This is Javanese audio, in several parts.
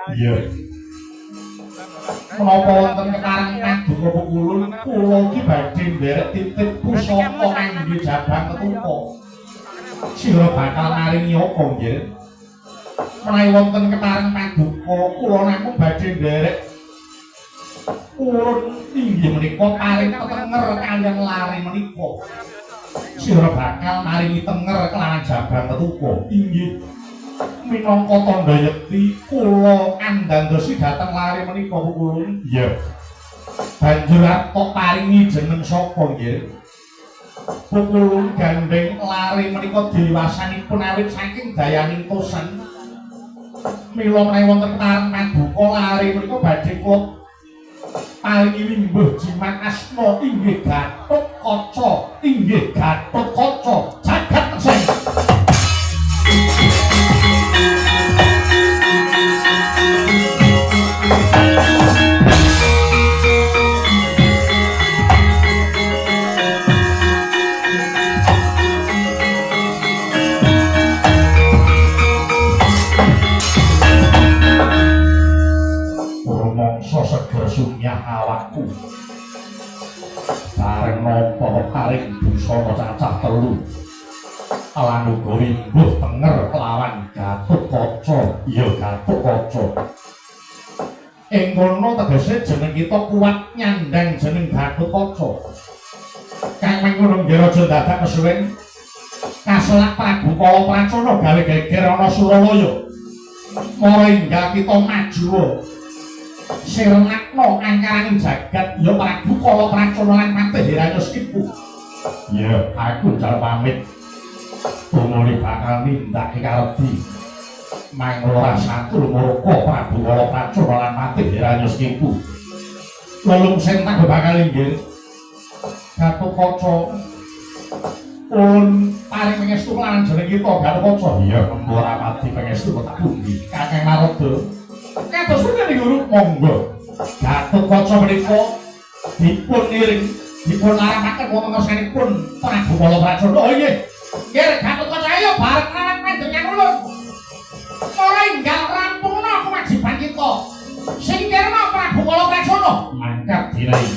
Iya. Menapa wonten kekareng kadung apa kulun kula iki badhe nderek titip pusaka kangge jabang ketupa. Sira bakal maringi apa nggih? Menawi wonten kekareng paduka kula namung badhe nderek urun inggih menika paring tenger kaliyan lari menika. Sira bakal maringi tenger kelawan jabang ketupa. Inggih. Minangka tandha yekti kula andandosi dhateng lari menika kulun. Iya. Banjur tok paringi jeneng sapa nggih? Pukulun gandeng lari menika diwasanipun awit saking dayaning tosan. Mila menawi wonten ketareng paduka lari menika badhe kula paringi limbuh jimat asma inggih Gatotkaca. Inggih Gatotkaca jagat keseng. Mongso seger sunyah awakku bareng nampa paring busana cacah telu lan uga rimbuh tenger kelawan Gatotkaca. Iya Gatotkaca. Ing kono tegese jeneng kita kuat nyandang jeneng Gatotkaca. Kang mengkono nggih aja dadak kesuwen kaselak Prabu Kala Pracana gawe geger ana Surawaya. Mara enggal kita maju sirnakno angkaraning jagat ya Prabu Kala Pracana lan Patih Hiranyuskipu. Ya, aku njal pamit. Tumuli bakal nindakake karepi. Manglora satur murka Prabu Kala Pracana lan Patih Hiranyuskipu. Lelung sing tak bakal inggih. Gatotkaca pun paring pangestu lan jeneng kita Gatotkaca. Iya, Ora Pati pangestu tak pundi. Kakang Narada. Kados pundi Guru? Monggo. Gatotkaca menika dipun iring, dipun laramaken wonten ngarsanipun Prabu Kala Pracana. Oh nggih. Nggih Gatotkaca ayo bareng lawan panjenengan ulun. Ora enggal rampungna kewajiban kita. Sing kirna Prabu Kala Pracana mangkat dirai.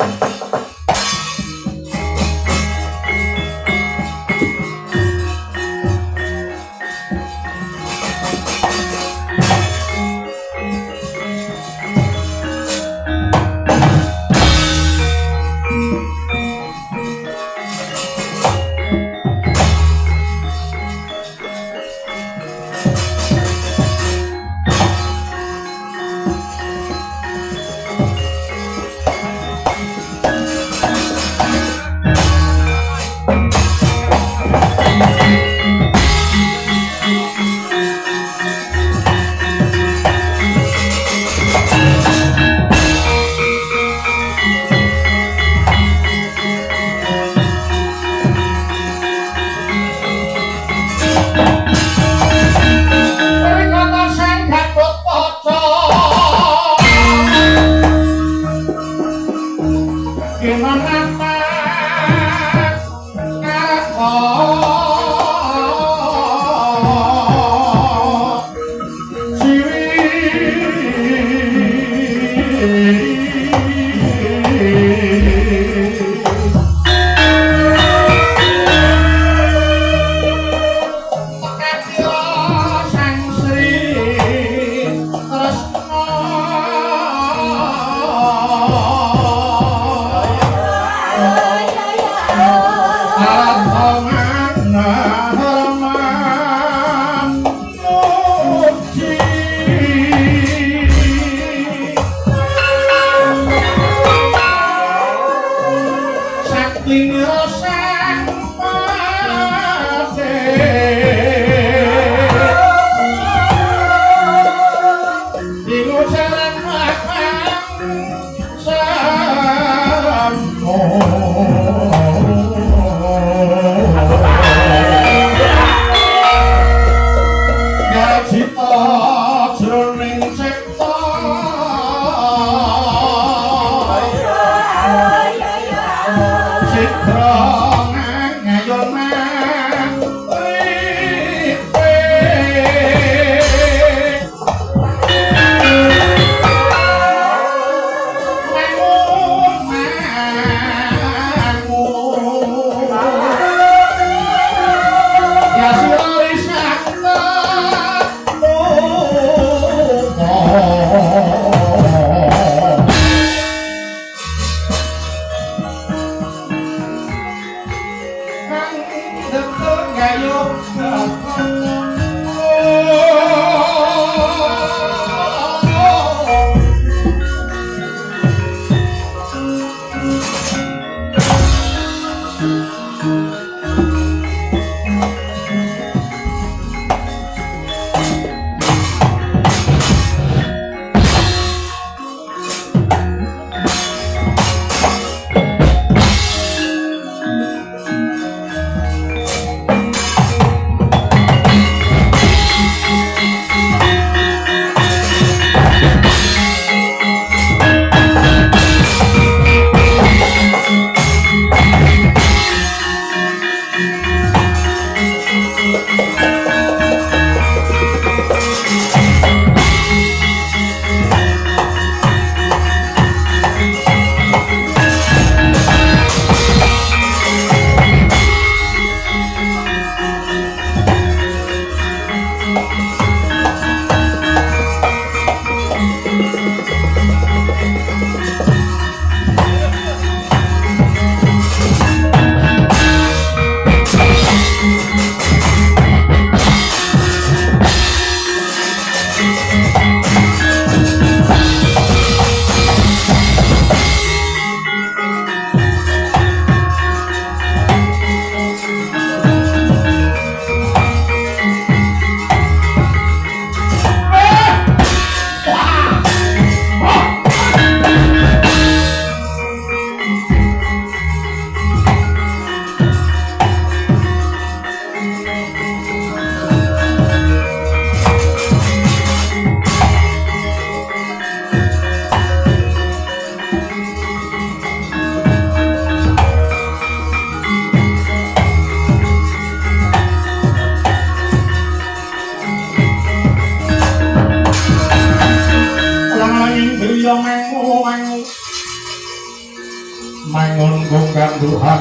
mangun kang Tuhan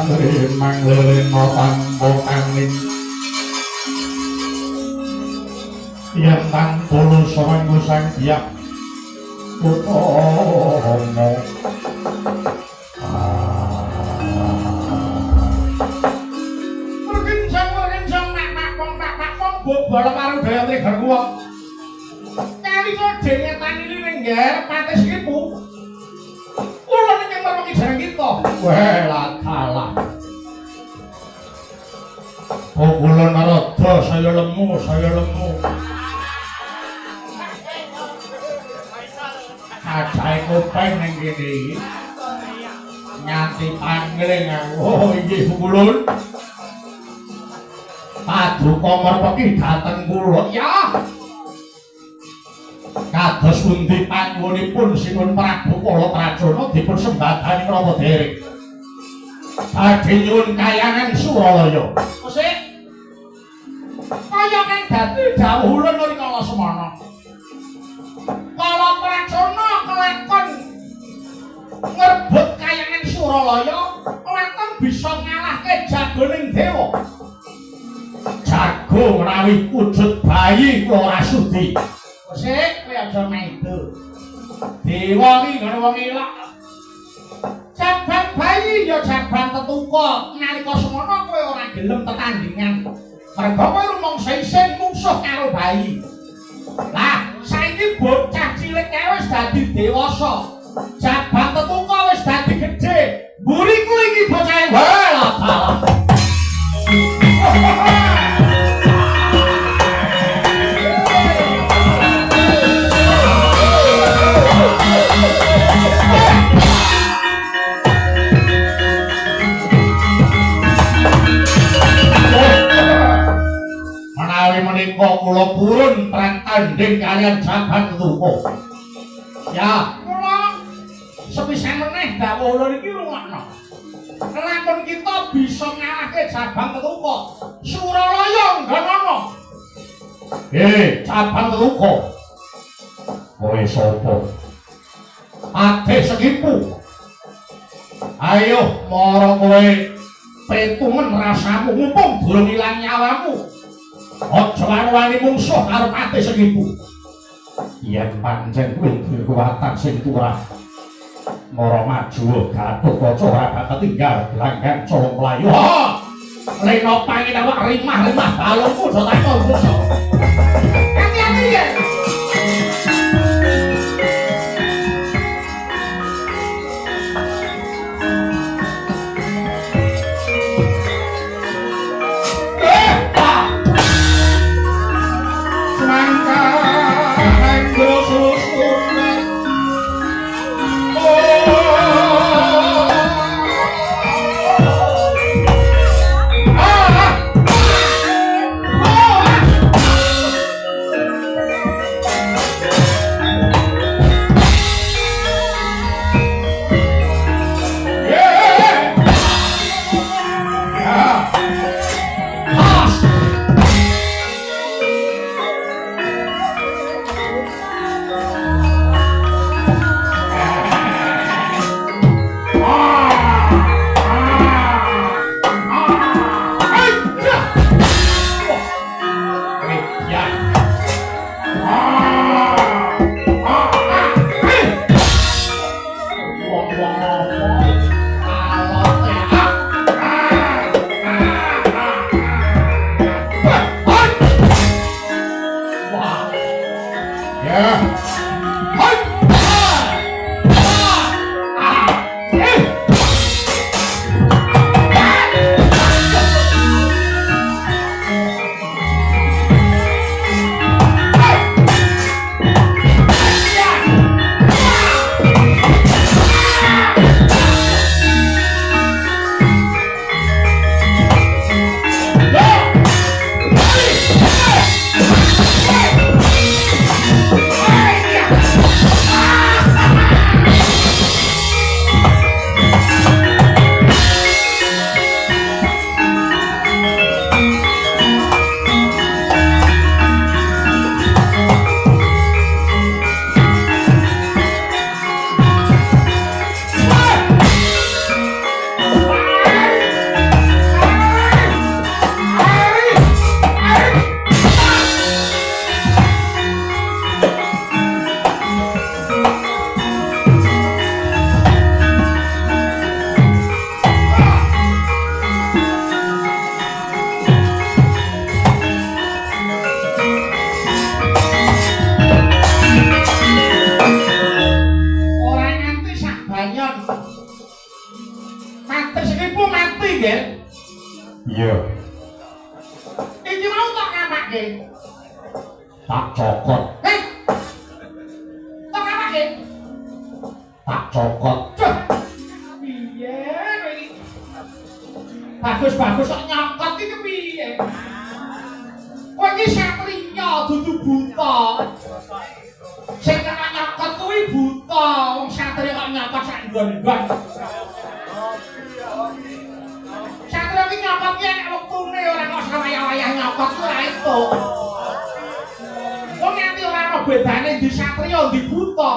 manglelena tanpa kaning yen tan tulus sawanggo sang diak utomo bobol marang daya trigar wong kali kok dene tani ning ngger pates iku kula nek merwengi jarang kita weh lah kalah oh kula narada saya lemu ajae kopeng ning kene iki nyanti pangling aku oh inggih kulun Paduka merpeki dhateng kula ya kados pundi panggonipun Sinun Prabu Kala Trajana dipun sembadani Rama Derek badhe nyuwun kayangan Suralaya sik kaya kang dadi dawuhipun nalika semana Kala Trajana kelakon ngrebut kayangan Suralaya kelakon bisa ngalahke jagoning dewa jago menawi wujud bayi ora sudi. Sik kowe aja maido. Dewa iki ngono wong elok. Cabang bayi ya cabang tetuka. Nalika semono kowe ora gelem tetandingan. Mergo kowe rumangsa isin mungsuh karo bayi. Lah, saiki bocah cilik kae wis dadi dewasa. Cabang tetuka wis dadi gedhe. Mburiku iki bocah wae lah. Menawi menika kula purun perang tanding kalian Cabang Tetuka. Ya, kula sepisan meneh dawuh lho iki rungokno. Kelakon kita bisa ngalahke Cabang Tetuka. Suralaya nggono. Cabang Tetuka. Kowe sapa? Ate sekipu. Ayo mara kowe petungan rasamu mumpung durung ilang nyawamu. Aja wani mungsuh karo Ate sekipu. Yen pancen kowe duwe kekuatan sing turah mara maju Gatotkaca ora bakal tinggal gelanggang colong mlayu. Lena pangin awak rimah-rimah balungku aja takon musuh. Hati-hati ya. nggih. Iya. Iki mau tak ngapake? Tak cokot. Tak ngapake? Tak cokot. Duh. Piye kowe iki? Bagus-bagus kok nyokot iki piye? Kowe iki satriya dudu buta. Sing kena nyokot kuwi buta, wong satriya kok nyokot sak nggon-nggon. Satriya iki nyokot ki nek wektune ora kok sawaya-wayah nyokot ku ora entuk. Wong nganti ora ono bedane di satriya di buta.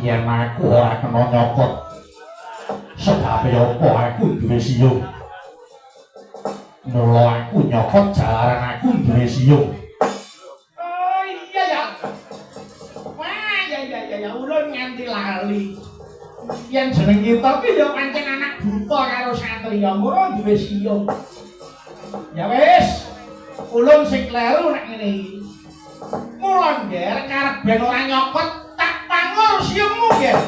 Yen aku ora kena nyokot. Sebabe apa aku duwe siyung. Mula aku nyokot jalaran aku duwe siyung. Oh iya ya. Wah ya ulun nganti lali. Yen jeneng kita ki ya pancen anak buta karo satriya, ngono duwe siyung. Ya wis. Ulun sing kleru nek ngene iki. Mula ngger karep ben ora nyokot tak pangur siyungmu nggih.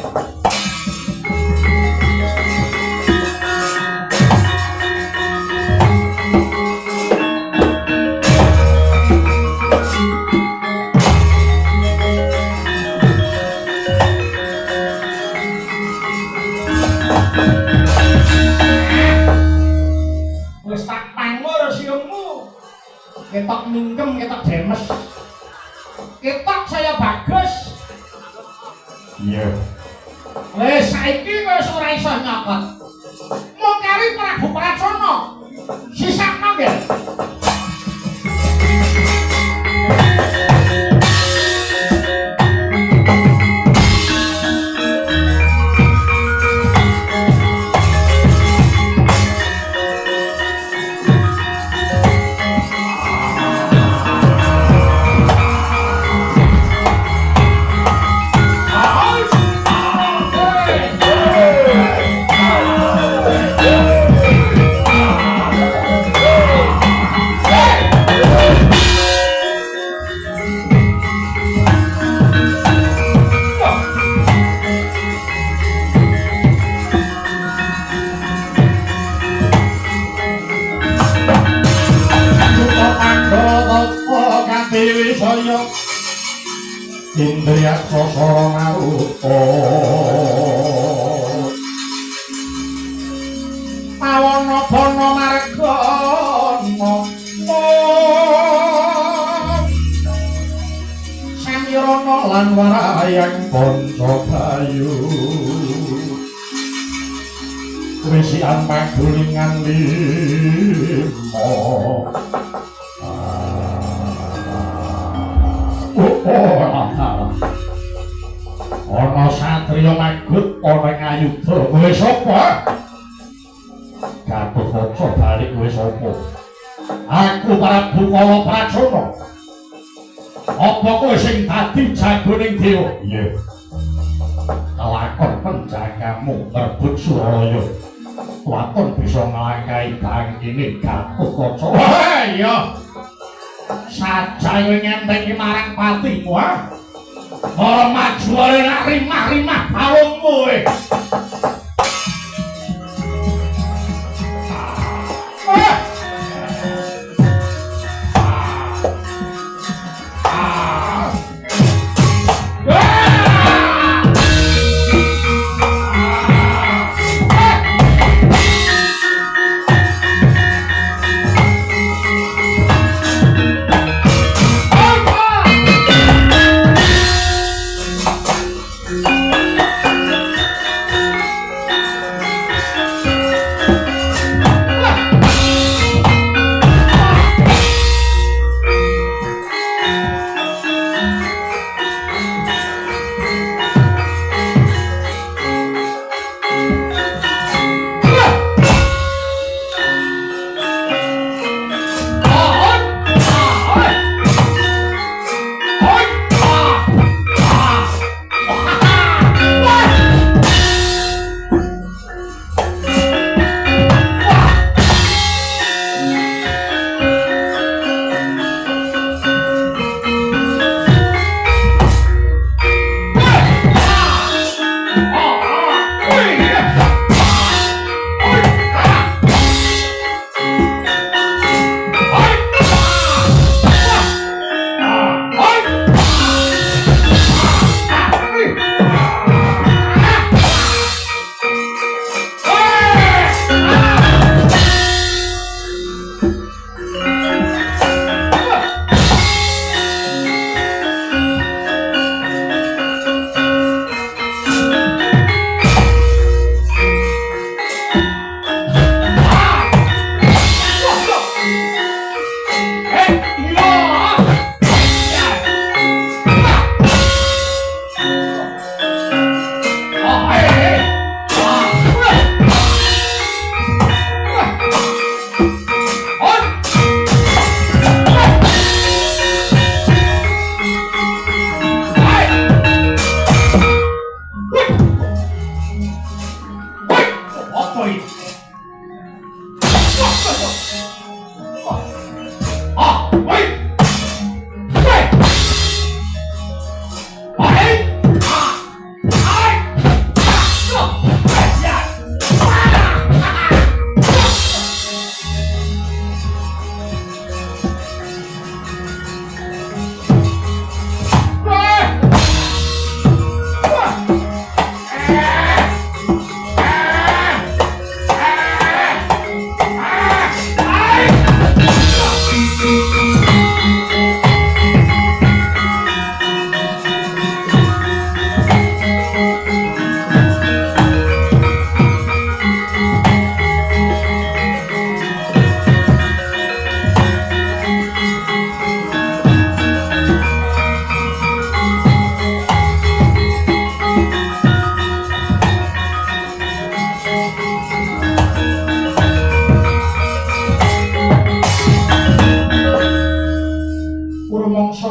Wis tak pangur siyungmu. Ketok mingkem, ketok demes. Ketok saya bagus. Iya. Wis saiki wis ora iso nyokot. Mung kari Prabu Pracana. Sisakno nggih. Indriya sasara maruta Pawana bana margana Samirana lan warayang kanca bayu Krisian pagulingan lima ana satriya magut ana ngayuda kowe sapa? Gatotkaca balik kowe sapa? Aku Prabu Pracana. Apa kowe sing dadi jagoning dewa? Iya. Kelakon penjagamu merebut Suralaya. Waton bisa nglangkai bangkine Gatotkaca. Wah iya. Saja kowe ngenteni marang patimu ha? Ora maju ora rimah-rimah bawungmu kowe.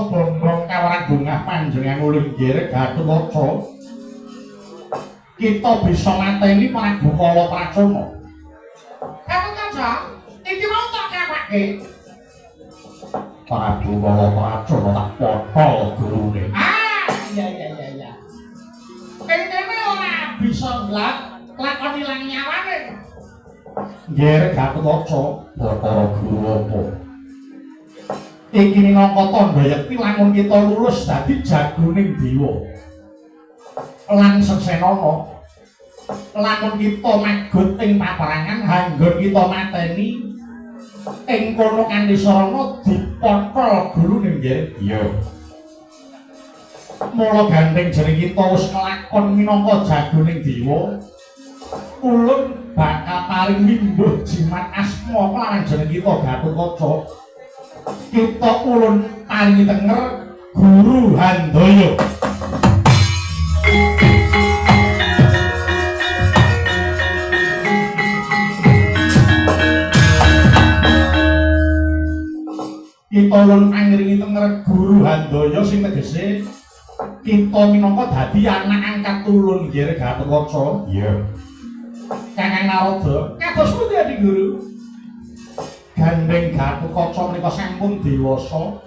bombong kawarang bungah panjenengan ulun nggih Gatotkaca. Kita bisa mateni Prabu Kala Pracana. Gatotkaca, iki mau tak kawake. Prabu Kala Pracana tak potol gurune. Iya. Kene ora bisa lakon ilang nyawane. Nggih Gatotkaca, Bathara Guru apa? iki minangka tandha yekti lamun kita lulus dadi jagoning dewa. Lan Seksenana lamun kita magut ing paperangan hanggon kita mateni ing kono kanthi sarana dipotol gurune nggih. Iya. Mula gandeng jeneng kita wis nglakon minangka jagoning dewa. Ulun bakal paring mimbuh jimat asma kelawan jeneng kita Gatotkaca. Kita ulun paringi tenger Guru Handaya. Kita ulun pangiringi tenger Guru Handaya sing tegese kita minangka dadi anak angkat ulun nggih Gatotkaca. Iya. Kakang Narada, kados pundi Adi Guru? Gandeng Gatotkaca menika sampun dewasa.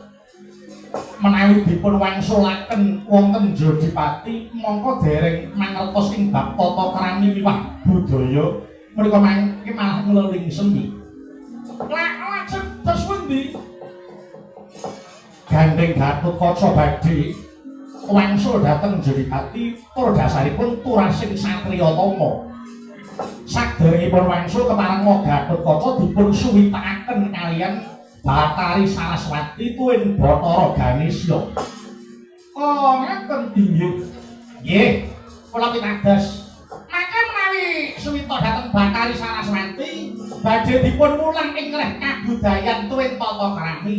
Menawi dipun wangsulaken wonten Jodipati, mongko dereng mangertos ing bab tata krami miwah budaya, menika mangke malah ngleling seni. Lajeng kados pundi? Gandeng Gatotkaca badhe wangsul dhateng Jodipati, tur dasaripun turasing satriya tama. Saderengipun wangsul kepareng Gatotkaca dipun suwitakaken kaliyan Bathari Saraswati tuwin Bathara Ganesya. Oh, ngaten inggih. Nggih, kula pitados. Mangke menawi suwita dhateng Bathari Saraswati badhe dipun mulang ing reh kabudayan tuwin tata krami.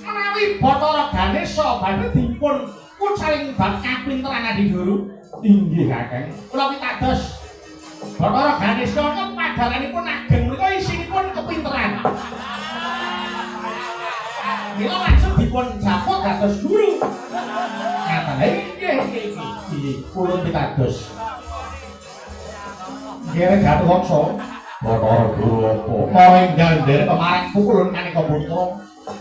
Menawi Bathara Ganesya badhe dipun kucaring bab kapinteran Adi Guru. Inggih, Kakang. Kula pitados. Bathara Ganesya kan padaranipun ageng menika isinipun kepinteran. Mila langsung dipun japot dados guru. Ngaten nggih kula pitados. Nggih Gatotkaca, Bathara Guru apa? mara enggal nderek marang pukulun Kanika Putra.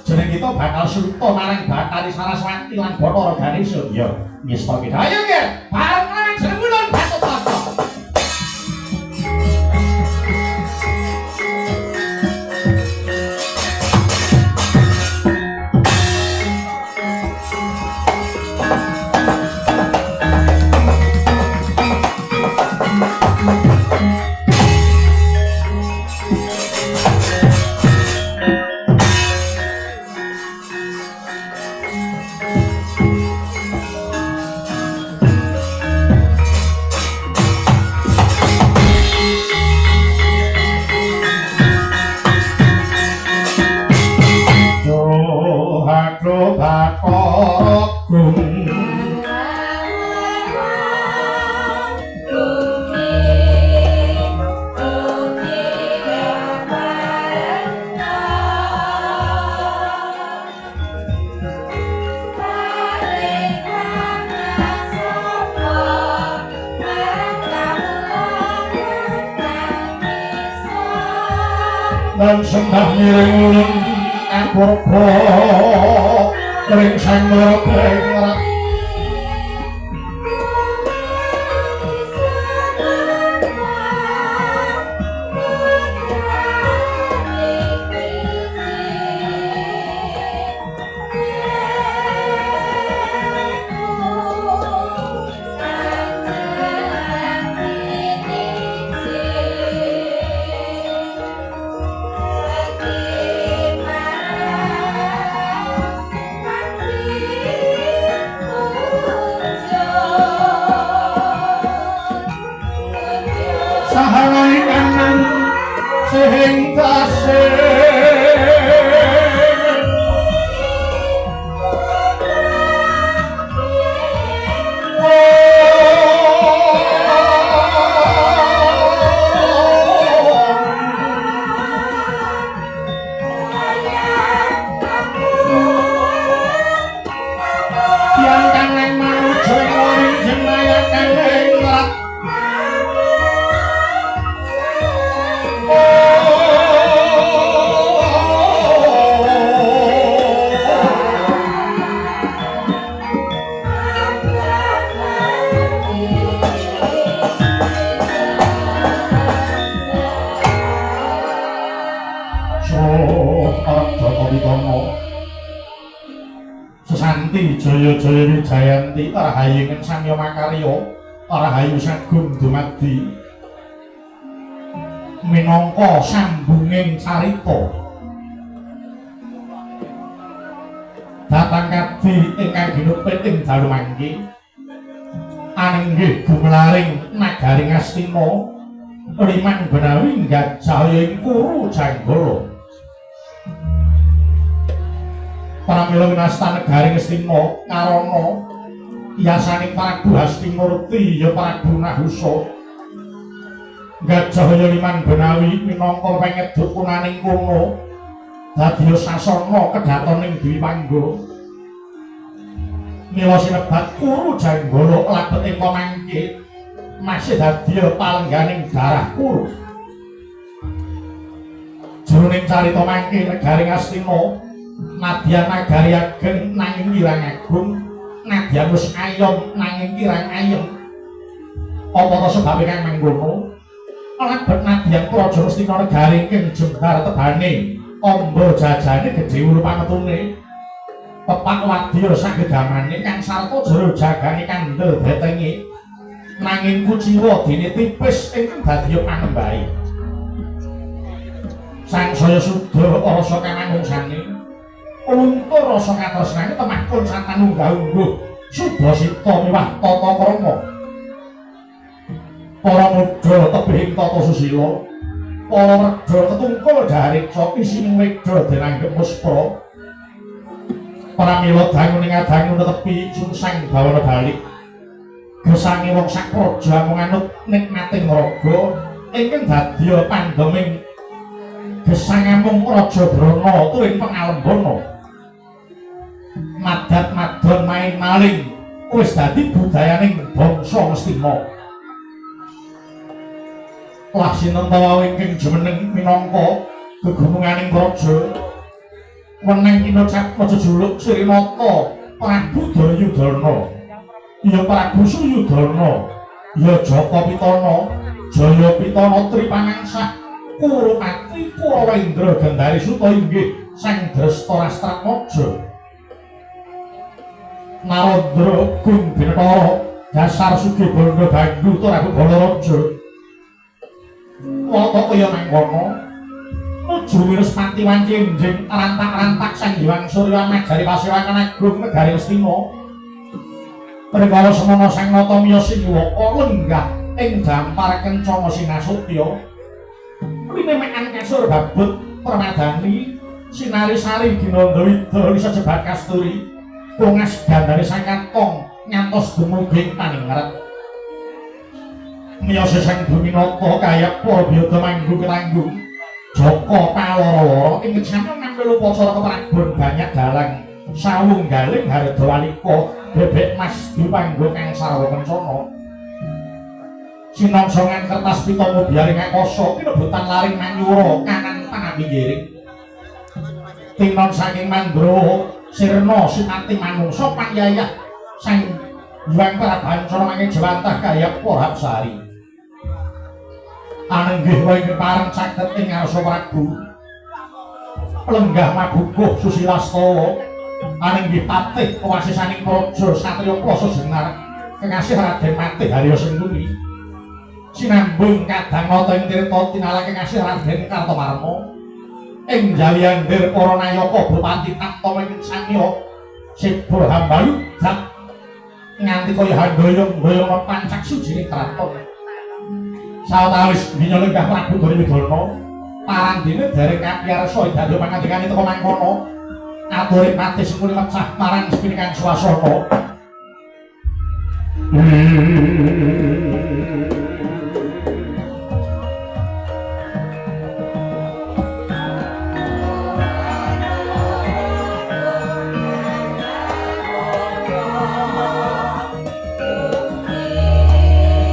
Jeneng kita bakal suwita marang Bathari Saraswati lan Bathara Ganesya. Iya. Ngesta kita. Ayo nggih, bareng lan jeneng ulun Gatotkaca. Dan sembah miring ulun apurba ring sang merepeng Jayanti Jaya-jaya Wijayanti Rahayu ing samya makarya Rahayu sagung dumadi minangka sambunging carita dhateng kadhi ingkang ginepit ing dalu mangke anenggih gumlaring nagari Ngastina liman benawi gajah ing Kuru Janggala pramila winastan negari Ngastina karana yasaning Prabu Hastimurti ya Prabu Nahusa gajah ya liman benawi minangka pengeduk punaning kono dadi sasana kedhatoning Dewi Pangga mila sinebat Kuru Janggala labet ing pamangke masih dadi palengganing darah Kuru jroning carita mangke negari Ngastina nadyan nagari ageng nanging kirang agung nadyan wis ayom nanging kirang ayem apa ta sebabe kang mangkono labet nadyan praja Ngastina negari ing jembar tebane amba jajane gedhe ulu pametune pepak wadya sagegamane kang sarta jero jagane kandel betenge nanging kuciwa dene tipis ingkang dadi panembahe sangsaya sudha rasa kamanungsane untur rasa katresnane temakun santan unggah-ungguh suda sita miwah tata krama para mudha tebih tata susila para rega ketungkul dariksa isining weda denanggep muspra pramila danguning adangu netepi sungsang bawana balik gesange wong sak praja mung anut nikmating raga ingkang dadi pandeming gesangamung Raja Brana tuwing pangalembana madat-madon main maling wis dadi budayaning bangsa Ngastina lah sinentawa ingkang jumeneng minangka gegumunganing praja wenang kinocap jejuluk Srimata Prabu Duryudana ya Prabu Suyudana ya Jaka Pitana Jaya Pitana Tripanangsah Kurupati Kurawendra Gandari Suta inggih Sang Drestaratmaja Narendra Gung Bintara dasar Sugih Banda Bandhu Prabu Balaraja wata kaya mangkono nuju Winuspati Wancinjing rantak-rantak Sang Hyang Surya Nagari Pasewakan Agung negari Ngastina Prekara semana Sang Nata miyos Siniwaka lenggah ing dampar kencana Sinasutya linemekan kasur babut permadani sinari sari ginanda wida lisejebat kasturi pungas gandane Sang Katong ngantos dumugi Taningrat miyos Sang Duminata kaya para biyada manggu ketanggung Jaka Paloro ing sampun nampil upacara keprabon banyak dalang sawunggaling Hardawalika bebek Mas Dipanggo kang sarwa kencana sinongsongan kertas pita mubiaring akasa kinebutan laring manyura kanan pangapigiring tinon saking Mandrawa sirna sinati manungsa panyayah Sang Hyang Prabancana mangke jawantah kaya Porapsari anenggih wae pareng caket ing ngarsa Prabu lenggah mabukuh Susilastawa anenggih patih wasisaning praja satriya Plasa Jenar kekasih Raden Patih Harya Sengkuni sinambung kadang nata ing tirta tinalake kasih Raden Kartomarma ing jaliandir para nayaka Bupati Tapta ing Sanya Sibur Hambayudak nganti kaya handaya-handaya pancak sujining kraton sawetawis dina lenggah Prabu Duryudana parang dene dereng kapiyarsa dadi pangandikane teka mangkono aturing Patih Sengkuni mecah marang sepinikan swasana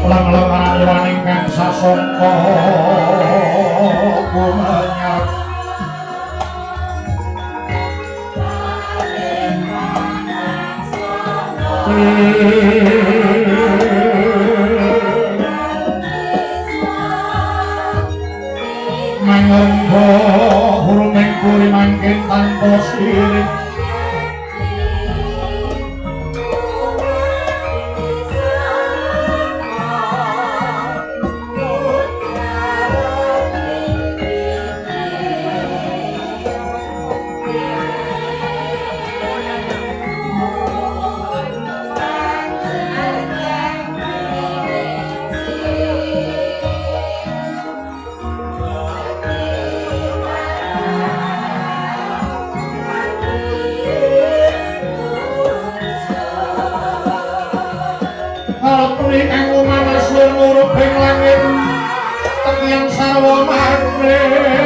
ulang-ulang arayaning kang sasongko kumanyar mangombo hurumeng kuri mangkin tanpa sirik tubing langit tenyang sarwa maneh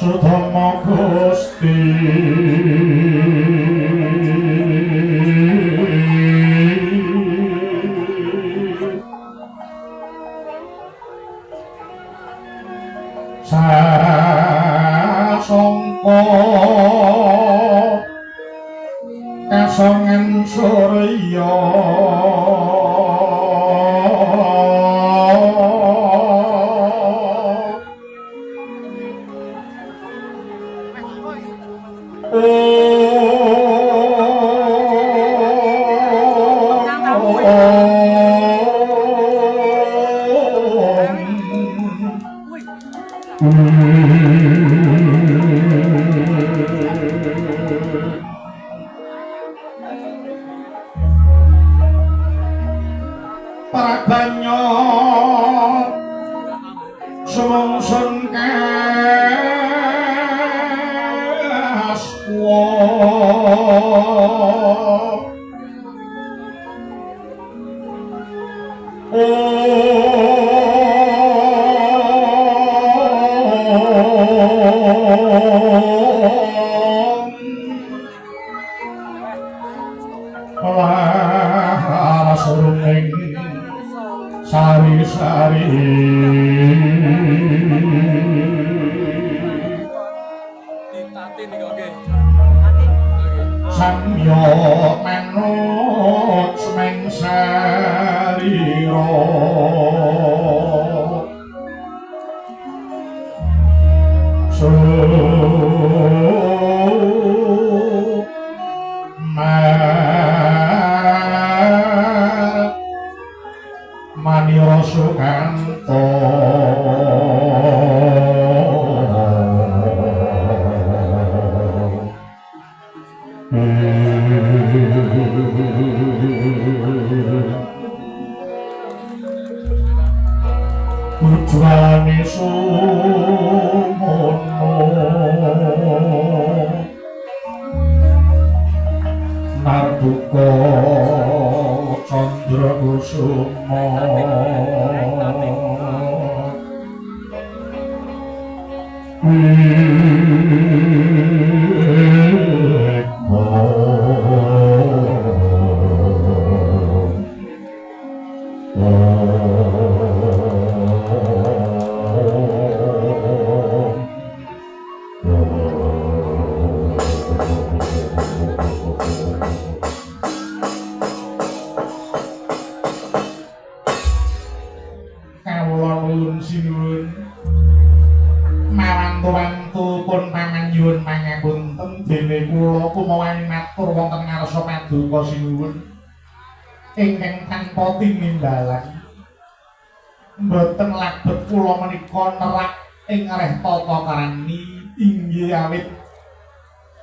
Sudama Gusti sasongko kasongen surya para banyak sumungsun kaswa sari-sari samyo manut semeng sarira Manira Sukanta Ujwane sumono Narduka Candra Kusuma kawula nuwun sinuwun mawantu-wantu pun pamanyuwun pangapunten dene kula kumawani matur wonten ngarsa paduka sinuwun ingkang tanpa tinimbalan mboten labet kula menika nerak ing areh tata karani inggih awit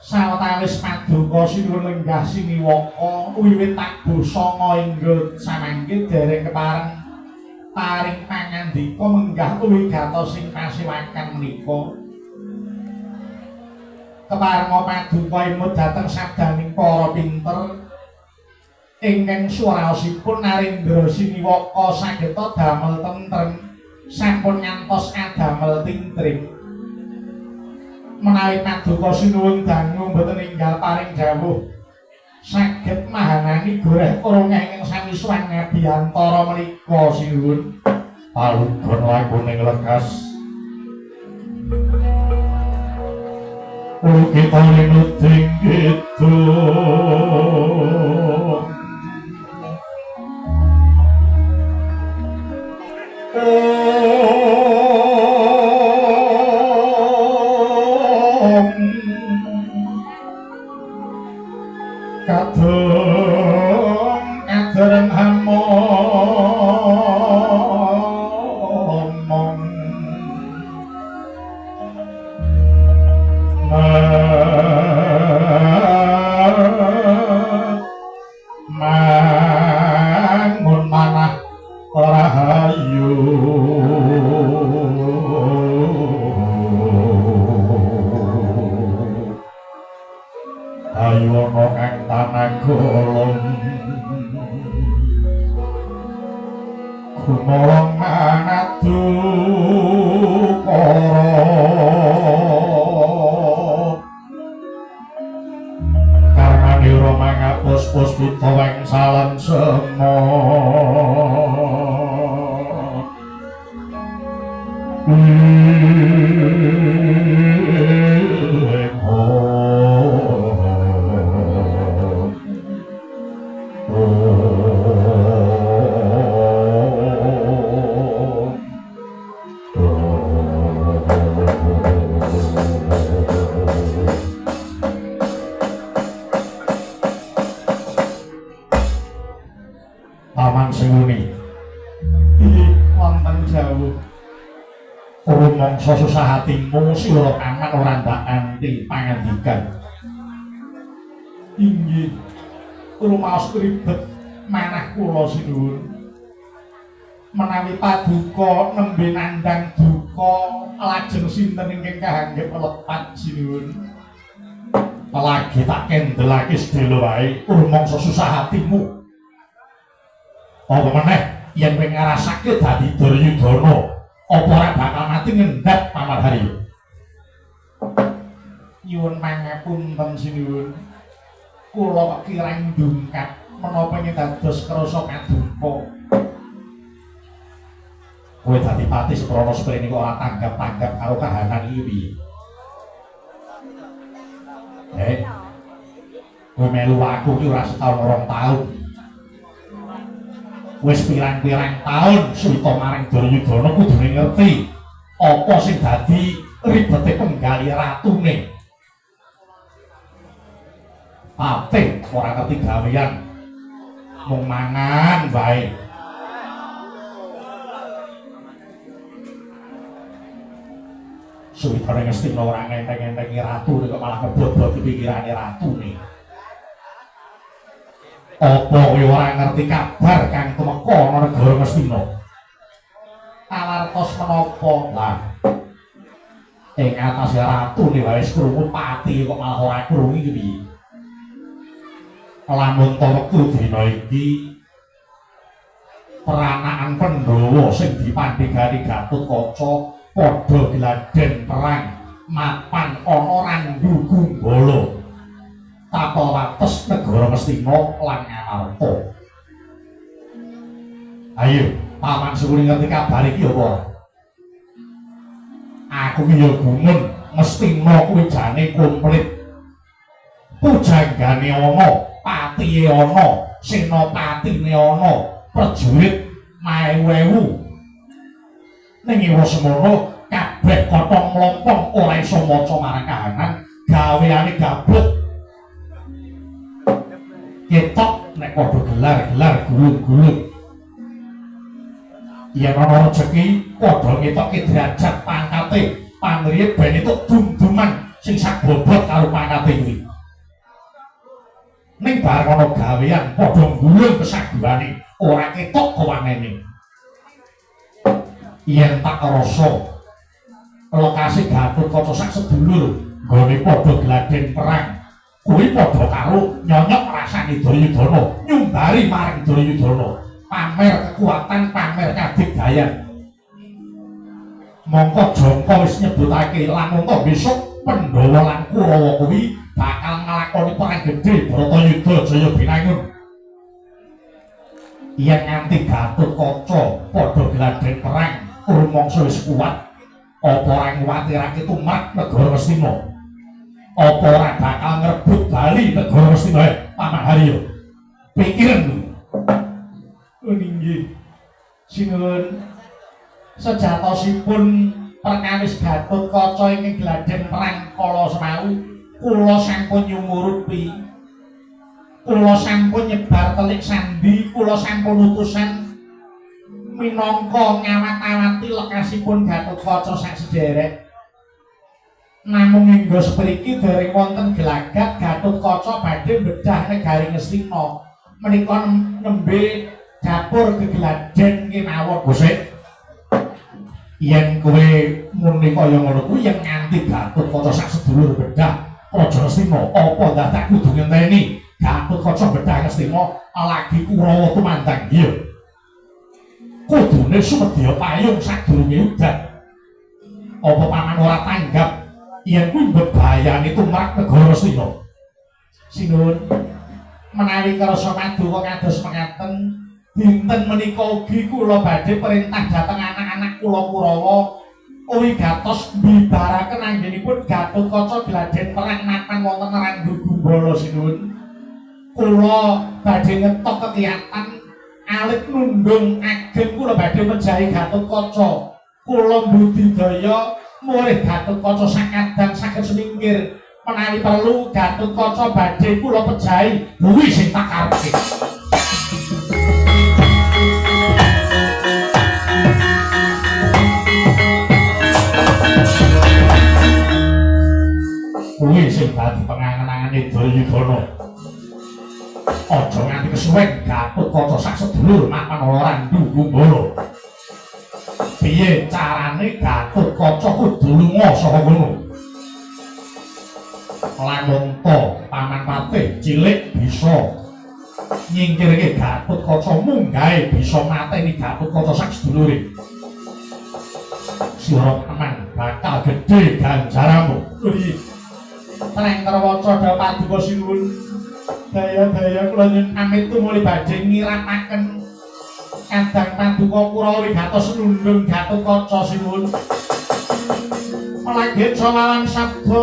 sawetawis paduka sinuwun lenggah siniwaka wiwit takbu sanga ingga samangke dereng kepareng paring pangandika menggah wigatos sing kasiwakan menika kepareng paduka imut dhateng sabdaning para pinter ingkang swaraosipun Narendra Siniwaka sageta damel tentrem sampun ngantos adamel tintring menawi paduka sinuwun dangu mboten enggal paring dawuh saged mahanani goreh krungeh ing sami swan ngabiyantara menika sinuwun palugon lakuning lekas kita rinuding gitu kadang hamomong mangun manah rahayu ayo ana kang tanah golong kumolong manatu karena niro mangapus-pus pitaweng salam semua Paman Singuni wonten jauh rumangsa susah hatimu sira aman ora ndak anti pangandikan inggih rumaos ribet manah kula sinuwun menawi paduka nembe nandhang duka lajeng sinten ingkang kahanggep lepat sinuwun lagi tak kendelake sedelo wae rumangsa susah hatimu apa meneh yen kowe ngrasake dadi Duryudana apa ora bakal mati ngendhap Pamadharya nyuwun pangapunten sinuwun kula kirang ndungkat menapa ing dados krasa paduka kowe dadi pati seprono sprene kok ora tanggap-tanggap karo kahanan iki piye kowe melu aku ki ora setahun rong taun wis pirang-pirang taun suwita maring Duryudana kudune ngerti apa sing dadi ribete penggali ratune Patih ora ngerti gawean mung mangan wae suwitane Ngastina ora ngenteng-entengi ratune kok malah ngeboboti pikirane ratune apa kowe ora ngerti kabar kang tumeka ana negara Ngastina awartos menapa lah ing atase ratune wae wis krungu pati kok malah ora krungu iki piye lamun ta wektu dina iki peranaan Pandhawa sing dipandhegani Gatotkaca padha gladhen perang mapan ana Randu Gunggala tata wates negara Ngastina lan Ngamarta. Ayo, Paman Sukuni ngerti kabar iki apa? Aku ki ya gumun Ngastina kuwi jane komplit. Pujanggane ana, patihe ana, senopatine ana, prajurit maewu. Ning iwo semono kabeh kotong mlompong ora iso maca marang kahanan, gaweane gablek. Ketok nek padha gelar-gelar gulung-gulung yen ana rejeki padha ngetokke derajat pangkate pamrih ben entuk dum-duman sing sak bobot karo pangkate kuwi. Ning bareng ana gawean padha nggulung kesaguane ora ketok kewangene. Yen tak rasa lokasi Gatotkaca sak sedulur nggone padha gladhen perang kuwi padha karo nyonyok rasane Duryudana nyumbari marang Duryudana pamer kekuatan pamer kadigdayan. Mongko Jangka wis nyebutake lamun to besok Pandhawa lan Kurawa kuwi bakal nglakoni perang gedhe Bratayuda Jaya Binangun. Yen nganti Gatotkaca padha gladhen perang rumangsa wis kuat apa ora nguwatirake tumrap negara Ngastina? Apa ora bakal ngrebut bali negara Ngastina Paman Harya? Pikiran inggih sinuwun sejatosipun perkawis Gatotkaca ing gladhen perang kala semau kula sampun nyumurupi kula sampun nyebar telik sandi kula sampun utusan minangka ngawat-awati lekasipun Gatotkaca sak sedherek. Namung hingga sepriki dereng wonten gelagat Gatotkaca badhe bedah negari Ngastina menika nembe dapur gegladhen kemawon Gusti. Yen kowe muni kaya ngono kuwi yen nganti Gatotkaca sak sedulur bedah Praja Ngastina apa dadak kudu ngenteni Gatotkaca bedah Ngastina lagi Kurawa tumandang iya. Kudune sumedya payung sadurunge udan. Apa paman ora tanggap yen kuwi bebayane tumrap negara Ngastina? Sinuwun menawi kersa maduka kados mekaten dinten menika ugi kula badhe perintah dhateng anak-anak kula Kurawa uwi gatos mbibaraken anggenipun Gatotkaca gladhen perang mapan wonten Randhu Gumbala sinuwun. Kula badhe ngetok kekiyatan alit nundung ageng kula badhe mejahi Gatotkaca. Kula mbudidaya mulih Gatotkaca sakadang saged semingkir menawi perlu Gatotkaca badhe kula pejahi kuwi sing tak karepe. Kuwi sing dadi pengangen-angene Duryudana. Aja nganti kesuwen Gatotkaca sak sedulur mapan Randhu Gumbala. Piye carane Gatotkaca kudu lunga saka kono? Lamun to Paman Patih cilik bisa nyingkirke Gatotkaca munggahe bisa mateni Gatotkaca sak sedulure. Sira Paman bakal gedhe ganjaramu. Teneng Trawaca Dawa Paduka sinuwun. Daya-daya kula nyuwun amit tumuli badhe ngirataken kadang Paduka Kurawa wigatos nundung Gatotkaca sinuwun. Malangget sawalan sabda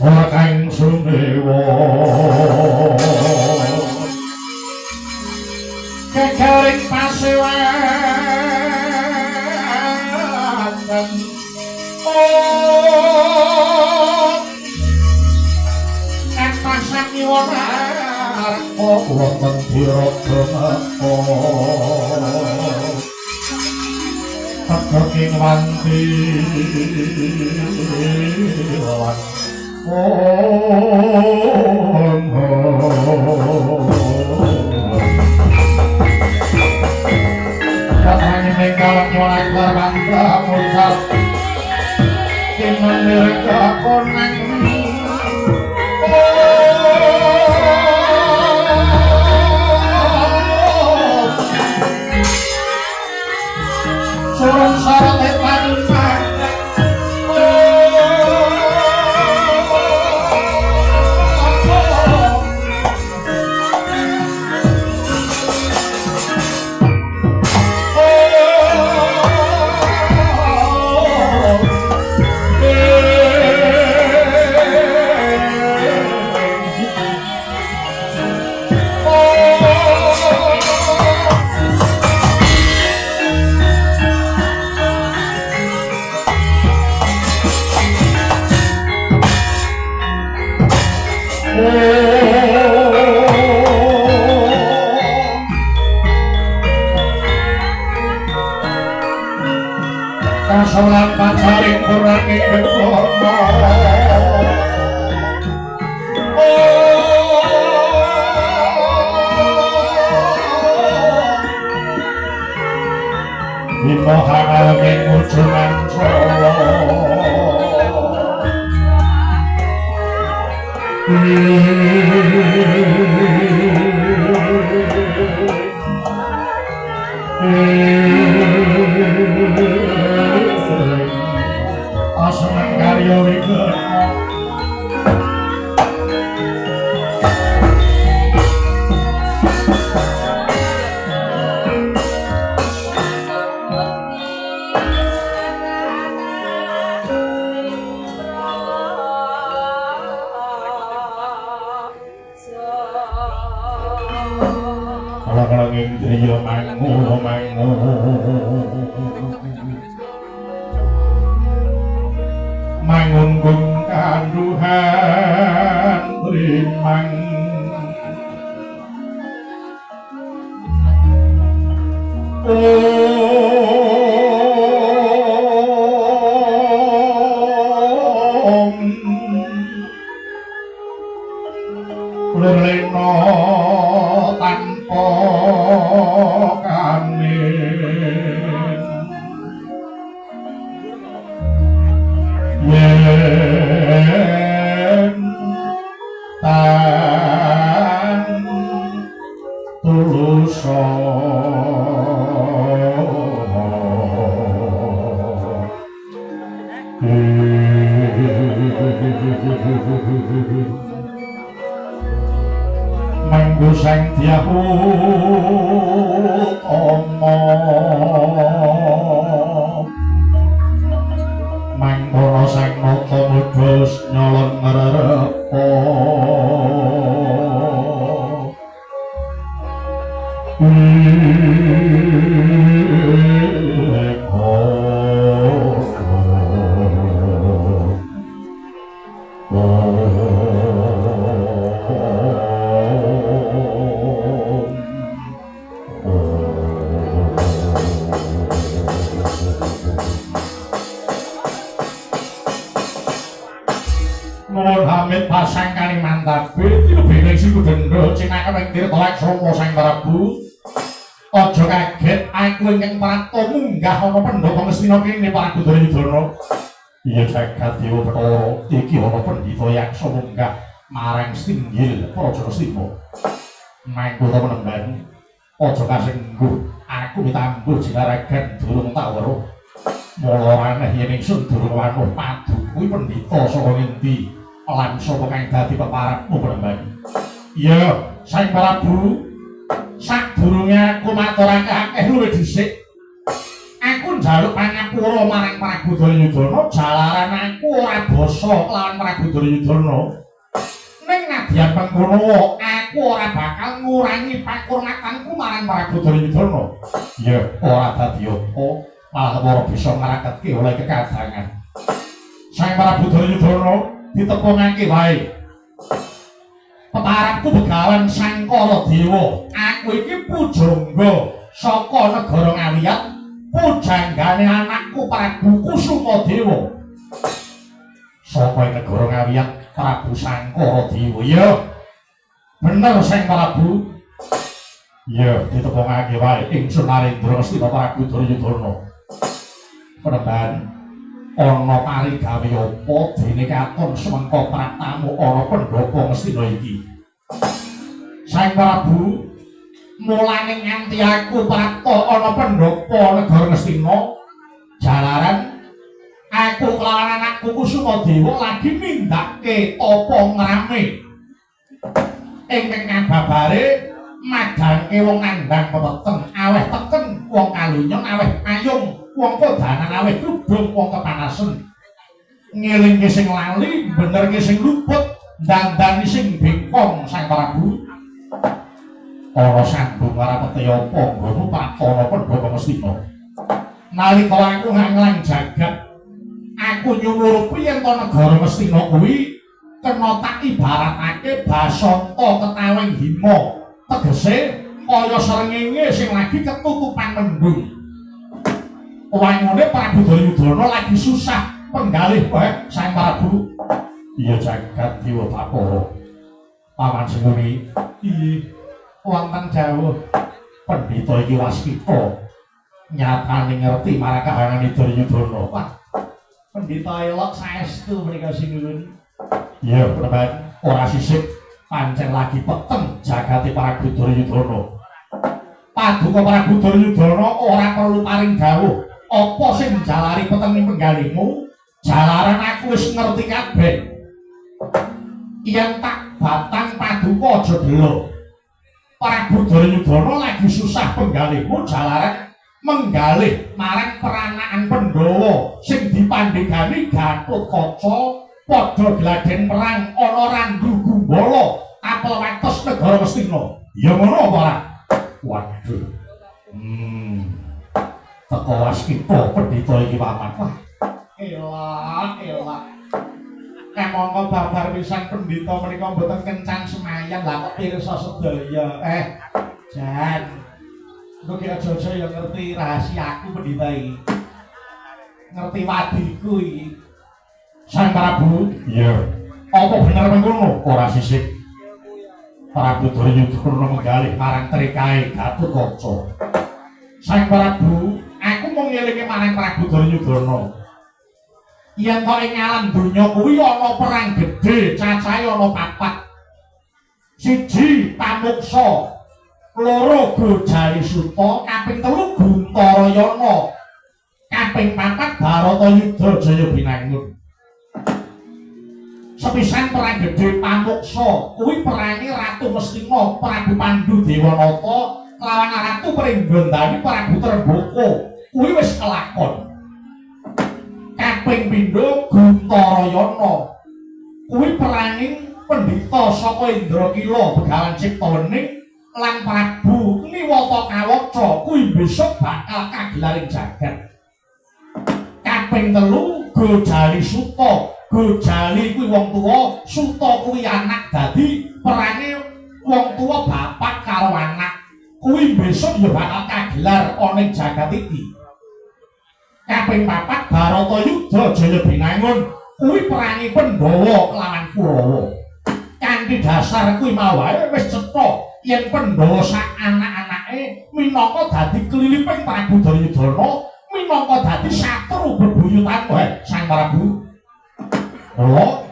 ora kang sumewa. Kekaring pasewakan wonten Diragama Tegeking wanti lan katanya mengkal nyolak berbangga muncul timun mereka konang surung sorot padun pandang Wong-wonging driya mangu mangunggung kanduhan rimang lelena tanpa kamin yen tan tulusa manggo sang diahu tomo mangkono sang nata mudhus nyolong ngrerepa Hamid pasang Kalimantan itu beda siku dendo cina kemeng tirtolek somo sang Prabu ojo kaget aku ingin prato munggah ono pendoko mestino kini Prabu Duryudana iya jagat dewa Bathara iki ono pendhita yaksa munggah marang Stinggil Praja Stima mangko ta penemban ojo kasengguh aku mitambuh jilaragan durung tak weruh mula raneh yen ingsun durung wanuh padu kuwi pendhita saka ngendi lan sapa kang dadi peparapmu penemban iya sang Prabu sadurunge aku maturake akeh luwih dhisik aku njaluk pangapura marang Prabu Duryudana jalaran aku ora basa kelawan Prabu Duryudana ning nadyan pengkono aku ora bakal ngurangi pakurmatanku marang Prabu Duryudana iya ora dadi apa malah ora bisa maraketke oleh kekadangan sang Prabu Duryudana ditepungake wae peparapku begawan Sangkara Dewa aku iki pujangga saka negara Ngawiyat pujanggane anakku Prabu Kusumadewa saka negara Ngawiyat Prabu Sangkara Dewa ya bener sang Prabu ya ditepungake wae ingsun Narendra Astina Prabu Duryudana penemban ana parigawe apa dene katon semengko pratamu ana pendhapa Ngastina iki sang Prabu mulane nganti aku prata ana pendhapa negara Ngastina jalaran aku kelawan anakku Kusumadewa lagi nindakke tapa ngrame ingkang ngababare madangke wong nandhang peteng aweh teken wong kalunyon aweh ayung wong kodanan aweh kudung wong kepanasen ngelingke sing lali benerke sing luput dandani sing bengkong sang Prabu ana sambung marapete apa nggonmu pratana pendhapa Ngastina nalika aku nganglang jagat aku nyumurupi yen to negara Ngastina kuwi kena tak ibaratake basanta ketawing hima tegese kaya srengenge sing lagi ketutupan mendung wangune Prabu Duryudana lagi susah penggalih wae sang Prabu iya jagat dewa Bathara paman semuni iki wonten jawuh pendhita iki waskita nyatane ngerti marang kahanane Duryudana wah pendhita elok saestu menika sinuwun iya penemban ora sisik pancen lagi peteng jagate Prabu Duryudana paduka Prabu Duryudana ora perlu paring dawuh apa sing jalari petenging penggalihmu jalaran aku wis ngerti kabeh yen tak batang paduka aja delok Prabu Duryudana lagi susah penggalihmu jalaran menggalih marang peranakan Pandhawa sing dipandhegani Gatotkaca padha gladen perang ana Randu Gumbala apel wetos negara Ngastina ya ngono apa ora Waduh. Teko waskita pendhita iki paman. Wah, elah. Kamangka babar pisan pendhita menika mboten kencang semayan lah kok pirsa sedaya. Jan. Engko ki aja-aja ya ngerti rahasiaku pendhita iki. Ngerti wadiku iki. Sang Prabu, iya. Apa bener mengkono? Ora sisik. Prabu Duryudana menggalih marang trikae Gatotkaca. Sang Prabu, aku mung ngelingi marang Prabu Duryudana. Yen kok ing alam donya kuwi ana perang gedhe, cacahe ana 4. 1 Pamuksa, 2 Gojali Suta, kaping 3 Guntarayana, kaping 4 Baratayuda Jaya Binangun. Sepisan perang gedhe Pamuksa kuwi perange Ratu Mestina Prabu Pandhu Dewanata lawan Ratu Pringgandani Prabu Trembaka kuwi wis kelakon. Kaping 2 Guntarayana kuwi peranging pendhita saka Indrakila Begawan Ciptawening lan Prabu Niwata kuwi besok bakal kagelaring jagat. Kaping 3 Gojali Suta. Gojali kuwi wong tuwa, Suta kuwi anak, dadi perange wong tuwa bapak karo anak. Kuwi besok ya bakal kagelar ana ing jagat iki. Kaping 4 Baratayuda Jaya Binangun kuwi perange Pandhawa kelawan Kurawa. Kanthi dasar kuwi mau wae wis cetha yen Pandhawa sak anak-anake minangka dadi kliliping Prabu Duryudana, minangka dadi satru bebuyutan wae Sang Prabu. Oh,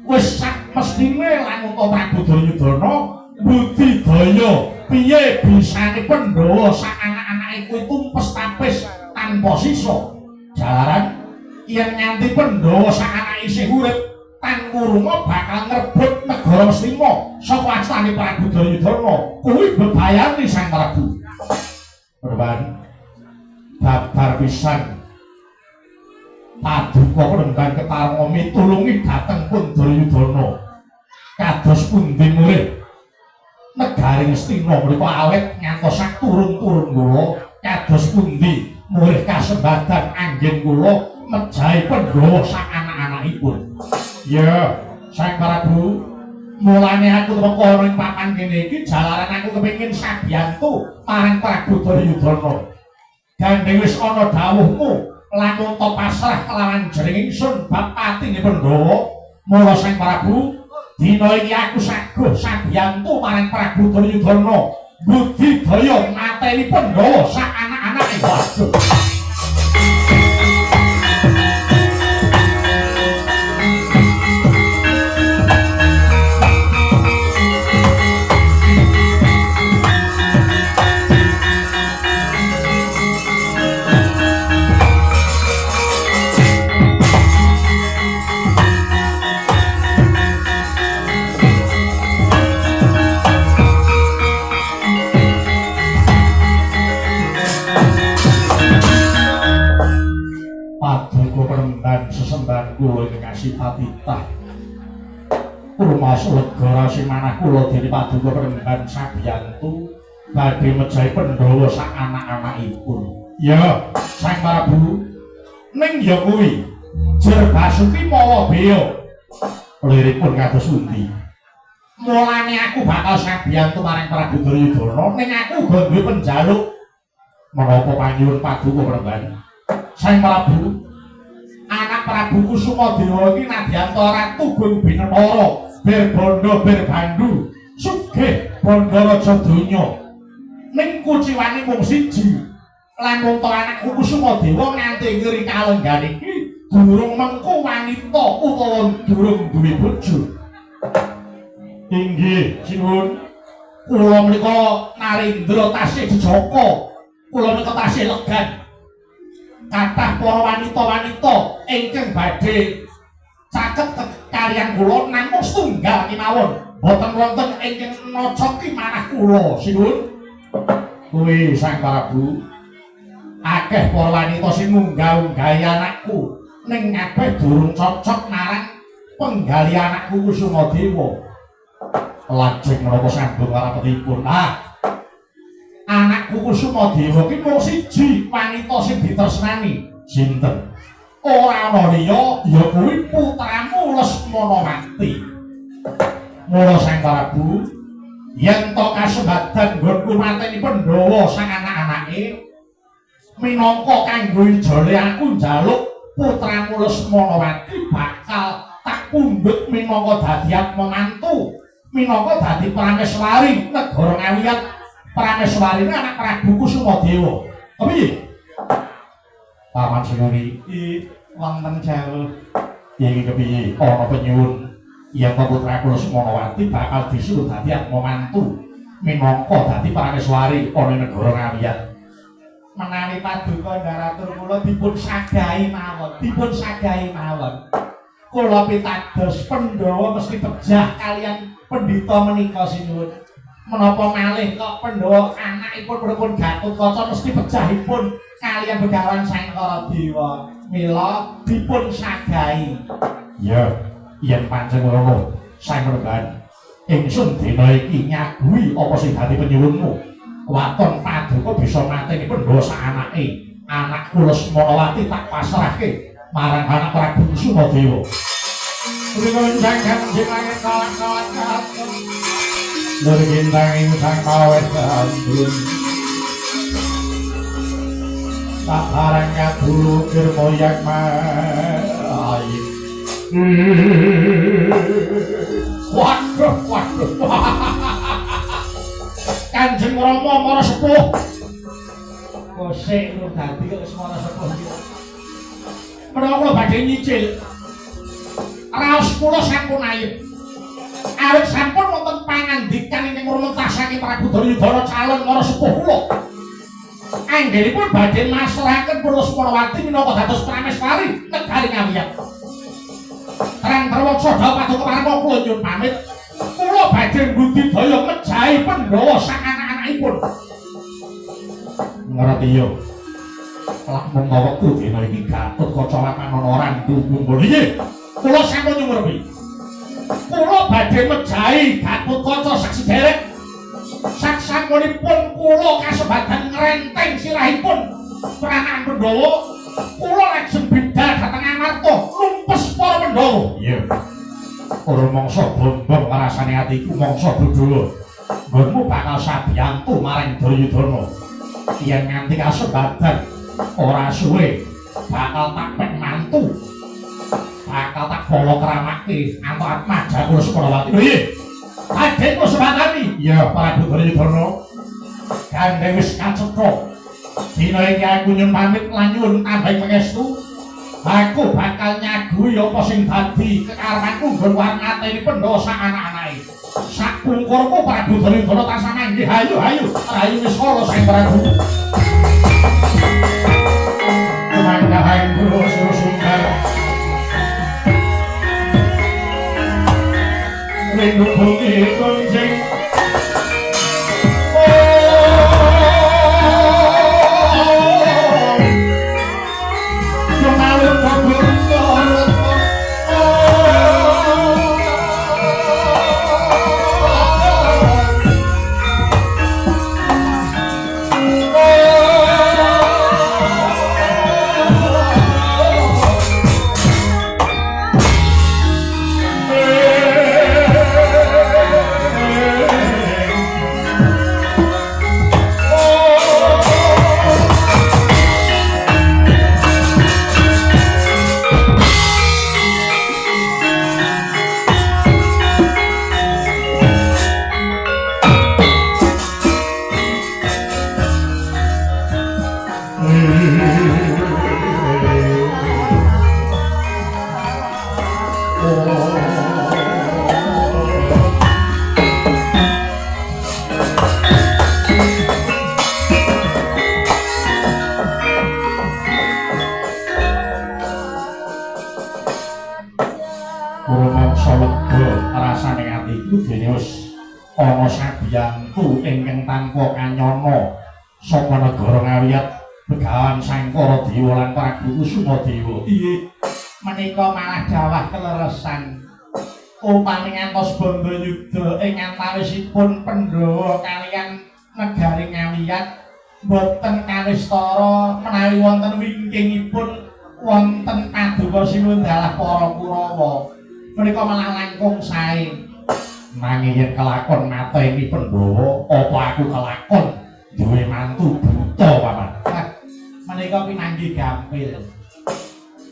wis sak mestine lan Prabu Duryudana budidaya piye bisane Pandhawa sak anak-anake kuwi tumpes tapis tanpa sisa. Jalaran yen nganti Pandhawa sak anake isih urip tan kurunga bakal ngrebut negara Mestina saka astane Prabu Duryudana. Kuwi bebayane Sang Prabu. Perban babar pisan Paduka Penembang Ketarunga mitulungi dhateng pun Duryudana. Kados pundi mulih negari Ngastina menika awet ngantos sak turun-turun kula, kados pundi mulih kasembadan anggen kula mejahi Pandhawa sak anak-anakipun. Ya, Sang Prabu, mulane aku teka ning papan kene iki jalaran aku kepengin sabiyantu marang Prabu Duryudana. Gandeng wis ana dawuhmu lamun to pasrah kelawan jering ingsun bab patine Pandhawa. Mula Sang Prabu, dina iki aku saguh sabiyantu marang Prabu Duryudana budidaya mateni Pandhawa sak anak-anake. Waduh. Sesembahan kula ing kasih patitah rumas lega simanah kula dene Paduka Penembang sabiyantu badhe mejahi Pandhawa sak anak-anakipun. Ya, Sang Prabu, ning ya kuwi Jer Basuki mawa beya liripun kados pundi. Mulane aku bakal sabiyantu marang Prabu Duryudana ning aku uga duwe penjaluk menapa panyuwun Paduka Penembang. Sang Prabu, anak Prabu Kusumadewa iki nadyanta ratu gun binetara berbandha berbandhu sugih bandaraja donya ning kuciwane mung siji lan mung anakku Kusumadewa nganti ngiri kalenggan iki durung mengko wanita utawa durung duwe bojo. Inggih sinuwun, kula menika Narendra tasih dijaka, kula menika tasih legan. Kathah para wanita-wanita ingkang badhe caket kaliyan kula namung setunggal kemawon, boten wonten ingkang nocoki manah kula sinuwun. Kuwi Sang Prabu, akeh para wanita sing munggah-unggahi anakku ning kabeh durung cocok marang penggali anakku Kusumadewa. Lajeng menapa sambung karepipun? Prabu Kusumadewa ki mung siji wanita sing ditresnani. Sinten? Ora ana liya ya kuwi putramu Lesmanawati. Mula Sang Prabu yen to kasembadan nggonku mateni Pandhawa sang anak-anake minangka kanggo ijole aku njaluk putramu Lesmanawati bakal tak pundhut minangka dadi menantu, minangka dadi prameswari negara Ngawiyat. Prameswari anak Prabu Kusumadewa. Kepiye? Paman Sinuri wonten jauh. Iki kepiye? Ana penyuwun yen putraku Lesmanawati bakal disuruh dadi menantu minangka dadi prameswari ana negara Ngawiyat. Menawi paduka ndaratur kula dipun sagahi mawon. Kula pitados Pandhawa mesti pejah kalian pendhita menika sinuwun. Menapa malih kok Pandhawa anakipun pripun Gatotkaca mesti pejahipun kalian Begawan Sang Karadewa. Mila dipun sagahi. Ya, yen pancen ngono, Sang Remban. Ingsun dina iki nyaguhi apa sing dadi penyuwunmu. Waton paduka bisa mateni Pandhawa saanake. Anakku Lesmanawati tak pasrahke marang anak Prabu Kusumadewa. Rikun jangkang jimangin kawan-kawan kawan. Lurgintangin sang kawet kandun. Tak harang kadulu kirmoyak main. Waduh. Kanjeng Rama Mara Sepuh. Kosek lu dadi kok Mara Sepuh iki. Menawa kula badhe nyicil. Raos kula sampun ayem. Awit sampun wonten pangandikan ingkang rumentasaken Prabu Duryudana calon Mara Sepuh kula. Anggenipun badhe masrahaken Lesmanawati minangka dados prameswari negari Ngawiyat. Terang terwaksa dawuh paduka paring kula nyuwun pamit. Kula badhe mbudidaya mejahi Pandhawa sak anak-anakipun. Ngerti yo. Lak mung wektu dina iki Gatotkaca ana randu kumpul iki. Kula sampun nyuwun. Kula badhe mejahi Gatotkaca sak sederek. Sak sampunipun kula kasembadan ngrenteng sirahipun pranakan Pandhawa. Kula lajeng bidhal dhateng Amarta numpes para Pandhawa. Iya. Ora mangsa bombong rasane atiku mangsa Dudawa. Nggonmu bakal sabiyantu maring Duryudana. Yen nganti kasembadan ora suwe bakal tak pek mantu. Bakal tak bala kramake antara Majaku Lesmanawati. Lho iya. Aden Kusumandani. Iya, Prabu Duryudana. Gandeng wis kacetha. Dina iki aku nyuwun pamit lan nyuwun tambahi pangestu. Aku bakal nyaguhi apa sing dadi kekarepanku nggon mateni Pandhawa sak anak-anake. Sak pungkurku Prabu Duryudana tansah manggih hayu wis kala Sang Prabu. Manggahan terus sungkar. Rindu bumi kunjing. Ana sabiyantu ingkang tanpa kanyana saka negara Ngawiyat Begawan Sang Karadewa lan Prabu Kusumadewa. Iye, menika malah dawah keleresan. Upami ngantos bandha yuda ing antawisipun Pandhawa kaliyan negari Ngawiyat boten kawistara menawi wonten wingkingipun wonten paduka sinuwun dalah para Kurawa menika malah langkung sae nanging yen kelakon mateni Pandhawa apa aku kelakon duwe mantu buta paman menika pinanggih gampil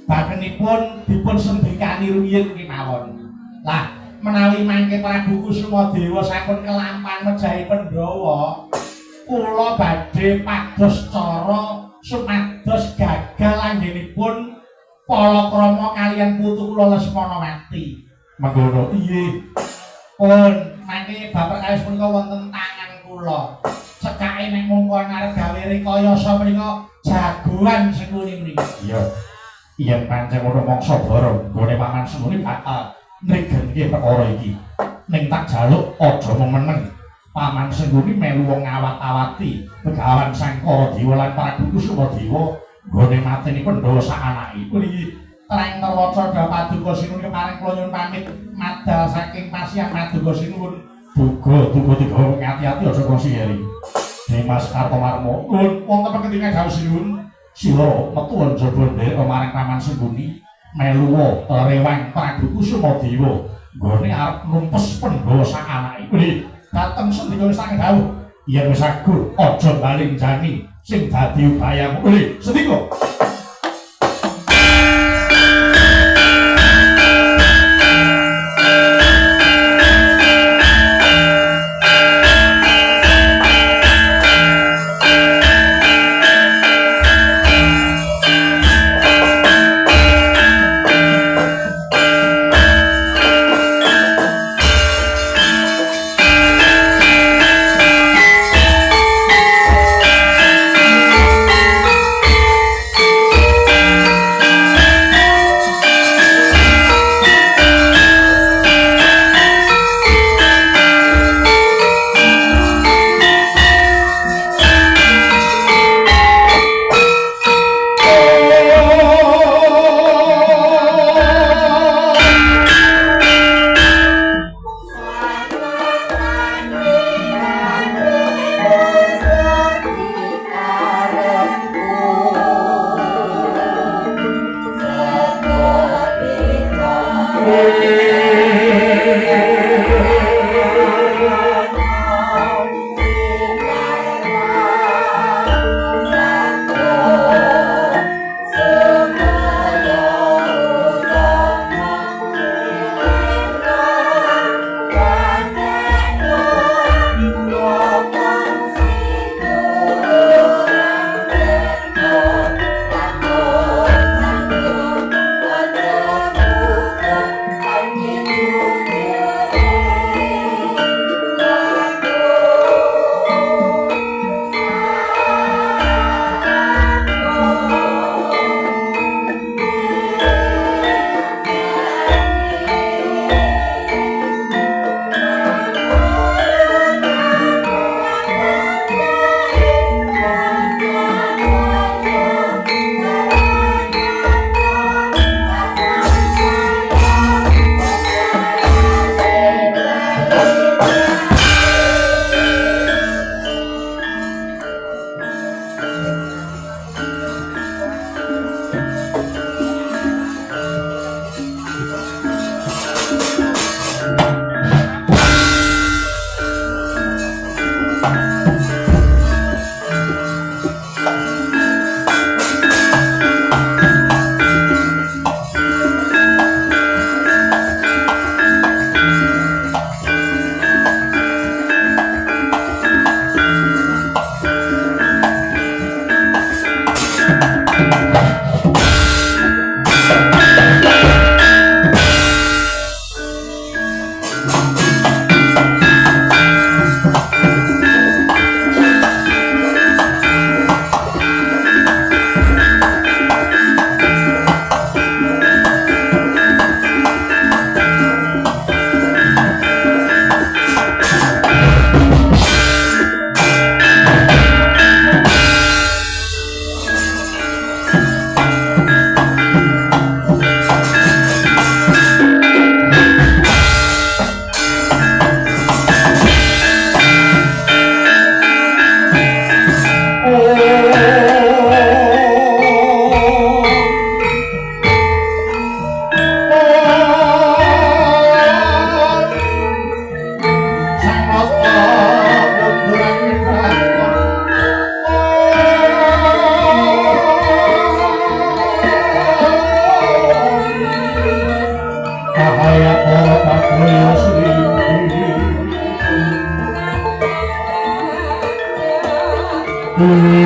bakenipun dipun sendikani rumiyin kemawon lah menawi mangke Prabu Kusumadewa sampun kelampan mejahi Pandhawa kula badhe pados cara supados gagal anggenipun palakrama kaliyan putu kula Lesmanawati. Mangkono piye? Pun mangke bapak kawis punika wonten tangan kula. Cekake nek mongko arep gawe rekayasa menika jagoan sekuni mriki. Iya. Yen pancen ngono mangsa bareng gone paman semuni bakal ngregenke perkara iki. Ning tak jaluk aja meneng. Paman Sengguni melu wong ngawat-awati Begawan Sangkara Dewa lan Prabu Kusumadewa nggone mateni Pandhawa sak anake. Mriki terang terwaca dha paduka sinuwun paring kula nyuwun pamit madal saking pasiyang paduka sinuwun duga tiga ngati-ati aja konsiyeri. Dimas Kartomarmo nuwun wonten pengendika dawuh sinuwun sira metu njaba ndherek marang Paman Sengguni melu rewang Prabu Kusumadewa nggone arep numpes Pandhawa sak anake. Mriki dateng sendika sang dawuh yen wis agur aja baling jani sing dadi upayamu sendika Samyo